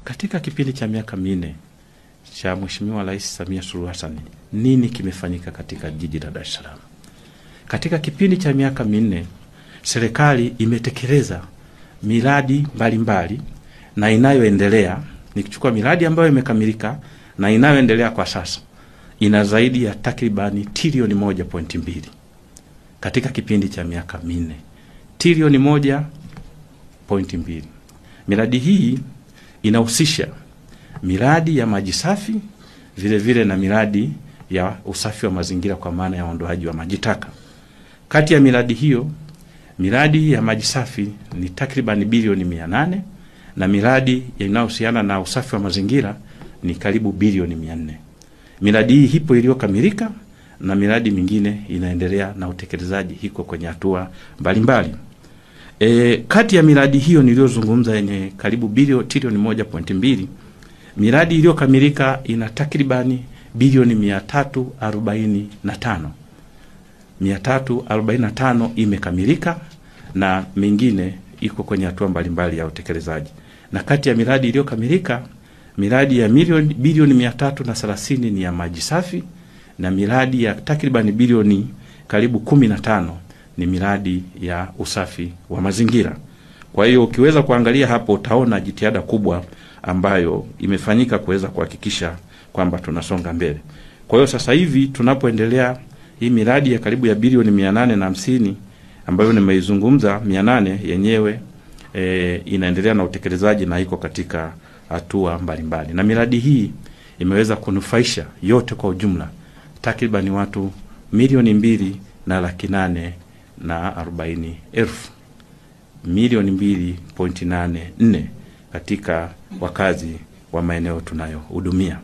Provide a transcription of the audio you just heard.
Katika kipindi cha miaka 4 cha Mheshimiwa Rais Samia Suluhu Hassan, nini kimefanyika katika jiji la Dar es Salaam? Katika kipindi cha miaka 4 serikali imetekeleza miradi mbalimbali na inayoendelea. Nikichukua miradi ambayo imekamilika na inayoendelea kwa sasa, ina zaidi ya takribani trilioni 1.2 katika kipindi cha miaka 4. Trilioni 1.2. Miradi hii inahusisha miradi ya maji safi, vile vile na miradi ya usafi wa mazingira kwa maana ya uondoaji wa maji taka. Kati ya miradi hiyo, miradi ya maji safi ni takriban bilioni 800 na miradi inayohusiana na usafi wa mazingira ni karibu bilioni 400. Miradi hii ipo iliyokamilika na miradi mingine inaendelea na utekelezaji hiko kwenye hatua mbalimbali. Kati ya miradi hiyo niliyozungumza yenye karibu trilioni 1.2, miradi iliyokamilika ina takribani bilioni 345. 345 imekamilika na mingine iko kwenye hatua mbalimbali ya utekelezaji. Na kati ya miradi iliyokamilika, miradi ya bilioni 330 ni ya maji safi na miradi ya takribani bilioni karibu 15 ni miradi ya usafi wa mazingira. Kwa hiyo ukiweza kuangalia hapo utaona jitihada kubwa ambayo imefanyika kuweza kuhakikisha kwamba tunasonga mbele. Kwa hiyo sasa hivi tunapoendelea hii miradi ya karibu ya bilioni 850 ambayo nimeizungumza, 800 yenyewe inaendelea na utekelezaji na iko katika hatua mbalimbali. Na miradi hii imeweza kunufaisha yote kwa ujumla takriban watu 2,840,000, milioni 2.84 katika wakazi wa maeneo tunayohudumia.